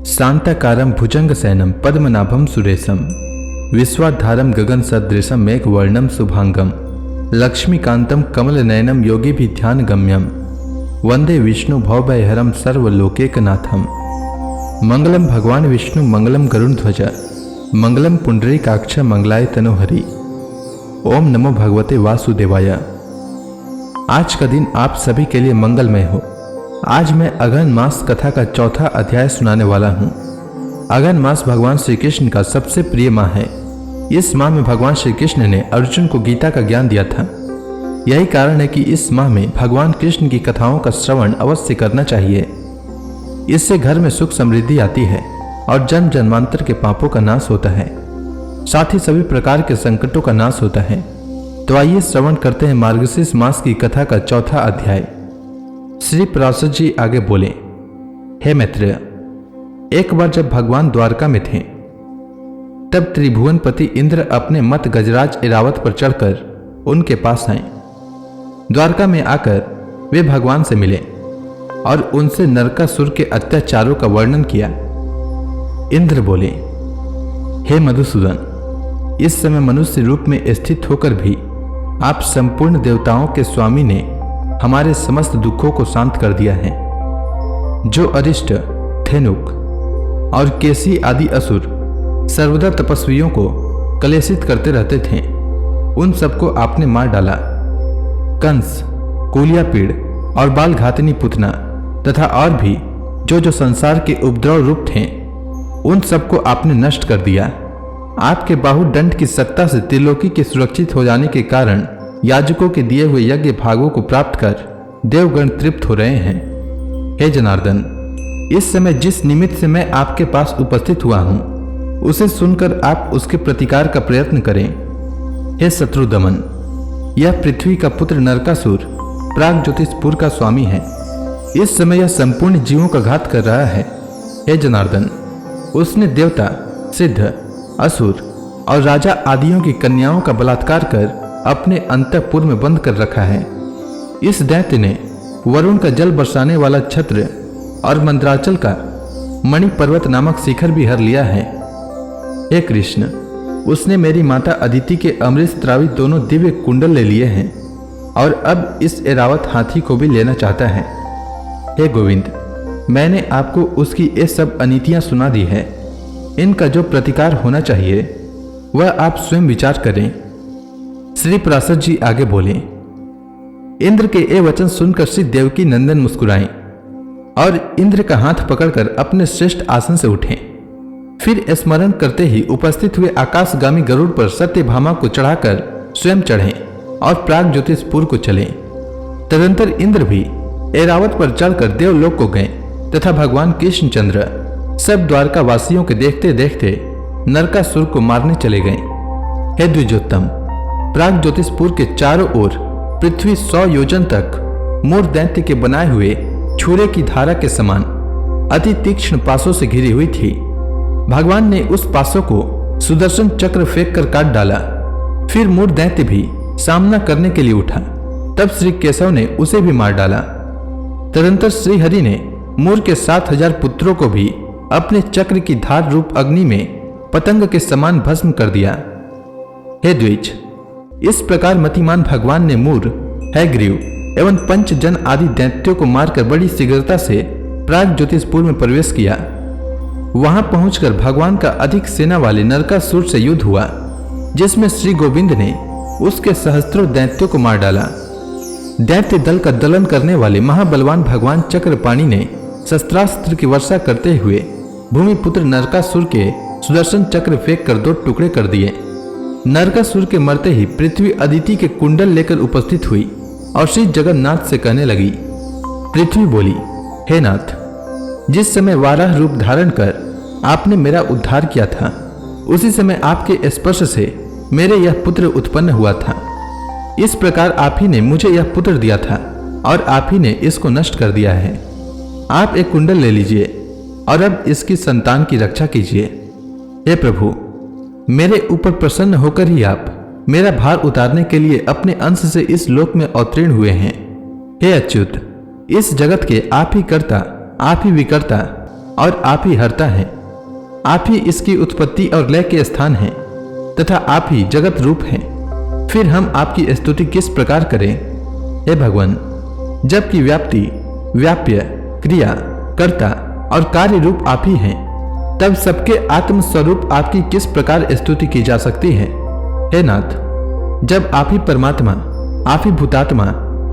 शांताकारं भुजंगशयनं पद्मनाभं सुरेशं विश्वाधारं गगनसदृशं मेघवर्णं शुभांगं लक्ष्मीकान्तं कमलनयनं योगिभिर्ध्यानगम्यं वंदे विष्णु भवभयहरं सर्वलोकैकनाथं। मंगलम भगवान विष्णु मंगलम गरुड़ध्वज मंगलम पुंडरीकाक्ष मंगलाय तनोहरि। ओम नमो भगवते वासुदेवाय। आज का दिन आप सभी के लिए मंगलमय हो। आज मैं अगहन मास कथा का चौथा अध्याय सुनाने वाला हूँ। अगहन मास भगवान श्री कृष्ण का सबसे प्रिय माह है। इस माह में भगवान श्री कृष्ण ने अर्जुन को गीता का ज्ञान दिया था। यही कारण है कि इस माह में भगवान कृष्ण की कथाओं का श्रवण अवश्य करना चाहिए। इससे घर में सुख समृद्धि आती है और जन्म जन्मांतर के पापों का नाश होता है, साथ ही सभी प्रकार के संकटों का नाश होता है। तो आइए श्रवण करते हैं मार्गशीर्ष मास की कथा का चौथा अध्याय। श्री पराशर जी आगे बोले, हे मैत्रेय, एक बार जब भगवान द्वारका में थे तब त्रिभुवनपति इंद्र अपने मत गजराज ऐरावत पर चढ़कर उनके पास आए। द्वारका में आकर वे भगवान से मिले और उनसे नरकासुर के अत्याचारों का वर्णन किया। इंद्र बोले, हे मधुसूदन, इस समय मनुष्य रूप में स्थित होकर भी आप संपूर्ण देवताओं के स्वामी ने हमारे समस्त दुखों को शांत कर दिया है। जो अरिष्ट, धेनुक और केसी आदि असुर सर्वदा तपस्वियों को कलेशित करते रहते थे, उन सबको आपने मार डाला। कंस, कूलियापीड़ और बालघातिनी पुतना तथा और भी जो संसार के उपद्रव रूप थे, उन सबको आपने नष्ट कर दिया। आपके बाहुदंड की सत्ता से त्रिलोकी के सुरक्षित हो जाने के कारण याजकों के दिए हुए यज्ञ भागों को प्राप्त कर देवगण तृप्त हो रहे हैं। हे जनार्दन, इस समय जिस निमित्त से मैं आपके पास उपस्थित हुआ हूं, उसे सुनकर आप उसके प्रतिकार का प्रयत्न करें। हे शत्रुदमन, यह पृथ्वी का पुत्र नरकासुर प्राग ज्योतिषपुर का स्वामी है। इस समय यह संपूर्ण जीवों का घात कर रहा है। हे जनार्दन, उसने देवता, सिद्ध, असुर और राजा आदियों की कन्याओं का बलात्कार कर अपने अंतःपुर में बंद कर रखा है। इस दैत्य ने वरुण का जल बरसाने वाला छत्र और मंद्राचल का मणि पर्वत नामक शिखर भी हर लिया है। हे कृष्ण, उसने मेरी माता अदिति के अमृत त्रावी दोनों दिव्य कुंडल ले लिए हैं और अब इस ऐरावत हाथी को भी लेना चाहता है। हे गोविंद, मैंने आपको उसकी ये सब अनीतियां सुना दी है। इनका जो प्रतिकार होना चाहिए वह आप स्वयं विचार करें। श्री पराशर जी आगे बोले, इंद्र के ये वचन सुनकर श्री देवकी नंदन मुस्कुराए और इंद्र का हाथ पकड़कर अपने श्रेष्ठ आसन से उठे। फिर स्मरण करते ही उपस्थित हुए आकाशगामी गरुड़ पर सत्यभामा को चढ़ाकर स्वयं चढ़े और प्राग ज्योतिषपुर को चले। तदंतर इंद्र भी ऐरावत पर चढ़कर देवलोक को गए तथा भगवान कृष्णचंद्र सब द्वारका वासियों के देखते देखते नरकासुर को मारने चले गए। हे द्विजोत्तम, प्राग ज्योतिषपुर के चारों ओर पृथ्वी 100 योजन तक मूर दैत्य के बनाए हुए छुरे की धारा के समान अति तीक्ष्ण पासों से घिरी हुई थी। भगवान ने उस पासों को सुदर्शन चक्र फेंक कर काट डाला। फिर मूर दैत्य भी सामना करने के लिए उठा। तब श्री केशव ने उसे भी मार डाला। तदंतर श्री हरि ने मूर के 7000 पुत्रों को भी अपने चक्र की धार रूप अग्नि में पतंग के समान भस्म कर दिया। हे द्विज, इस प्रकार मतिमान भगवान ने मूर, हैग्रीव एवं पंचजन आदि दैत्यों को मारकर बड़ी शीघ्रता से प्राग ज्योतिषपुर में प्रवेश किया। वहां पहुंचकर भगवान का अधिक सेना वाले नरकासुर से युद्ध हुआ, जिसमें श्री गोविंद ने उसके सहस्त्रों दैत्यों को मार डाला। दैत्य दल का दलन करने वाले महाबलवान भगवान चक्रपाणि ने शस्त्रास्त्र की वर्षा करते हुए भूमिपुत्र नरकासुर के सुदर्शन चक्र फेंक कर 2 टुकड़े कर दिए। नरकासुर के मरते ही पृथ्वी अदिति के कुंडल लेकर उपस्थित हुई और श्री जगन्नाथ से कहने लगी। पृथ्वी बोली, हे नाथ, जिस समय वाराह रूप धारण कर आपने मेरा उद्धार किया था, उसी समय आपके स्पर्श से मेरे यह पुत्र उत्पन्न हुआ था। इस प्रकार आप ही ने मुझे यह पुत्र दिया था और आप ही ने इसको नष्ट कर दिया है। आप एक कुंडल ले लीजिए और अब इसकी संतान की रक्षा कीजिए। हे प्रभु, मेरे ऊपर प्रसन्न होकर ही आप मेरा भार उतारने के लिए अपने अंश से इस लोक में अवतीर्ण हुए हैं। हे अच्युत, इस जगत के आप ही कर्ता, आप ही विकर्ता, और आप ही हरता हैं। आप ही इसकी उत्पत्ति और लय के स्थान हैं तथा आप ही जगत रूप हैं। फिर हम आपकी स्तुति किस प्रकार करें? हे भगवान, जबकि व्याप्ति, व्याप्य, क्रिया, कर्ता और कार्य रूप आप ही हैं, तब सबके आत्म स्वरूप आपकी किस प्रकार स्तुति की जा सकती है? हे नाथ, जब आप ही परमात्मा, आप ही भूतात्मा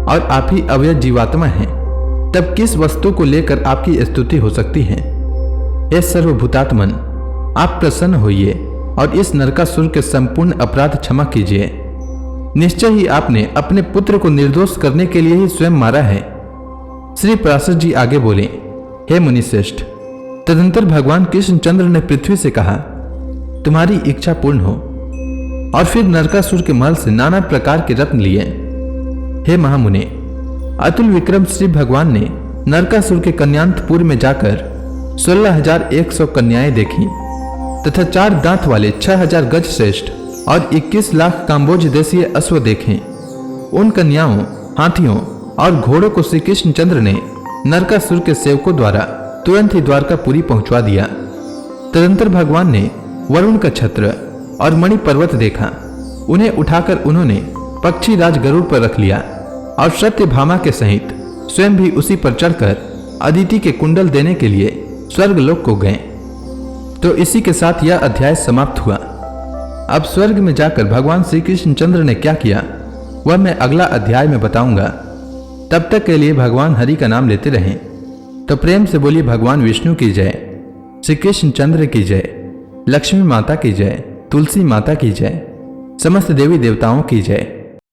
और आप ही अव्यय जीवात्मा हैं, तब किस वस्तु को लेकर आपकी स्तुति हो सकती है? हे सर्वभूतात्मन, आप प्रसन्न होइए और इस नरकासुर के संपूर्ण अपराध क्षमा कीजिए। निश्चय ही आपने अपने पुत्र को निर्दोष करने के लिए ही स्वयं मारा है। श्री पराशर जी आगे बोले, हे मुनिश्रेष्ठ, तदंतर भगवान कृष्णचंद्र ने पृथ्वी से कहा, तुम्हारी इच्छा पूर्ण हो। और फिर नरकासुर के महल से नाना प्रकार के रत्न लिए। हे महामुने, अतुल विक्रम श्री भगवान ने नरकासुर के कन्यांतपुर में जाकर 16,100 कन्याएं देखी तथा 4 दांत वाले 6,000 गज श्रेष्ठ और 21 लाख काम्बोज देशीय अश्व देखे। उन कन्याओं, हाथियों और घोड़ों को श्री कृष्णचंद्र ने नरकासुर के सेवकों द्वारा तुरंत ही द्वारकापुरी पहुंचवा दिया। तदंतर भगवान ने वरुण का छत्र और मणि पर्वत देखा। उन्हें उठाकर उन्होंने पक्षी राज गरुड़ पर रख लिया और सत्यभामा के सहित स्वयं भी उसी पर चढ़कर अदिति के कुंडल देने के लिए स्वर्गलोक को गए। तो इसी के साथ यह अध्याय समाप्त हुआ। अब स्वर्ग में जाकर भगवान श्री कृष्णचंद्र ने क्या किया वह मैं अगला अध्याय में बताऊंगा। तब तक के लिए भगवान हरि का नाम लेते रहें। तो प्रेम से बोलिए भगवान विष्णु की जय, श्री कृष्णचंद्र की जय, लक्ष्मी माता की जय, तुलसी माता की जय, समस्त देवी देवताओं की जय।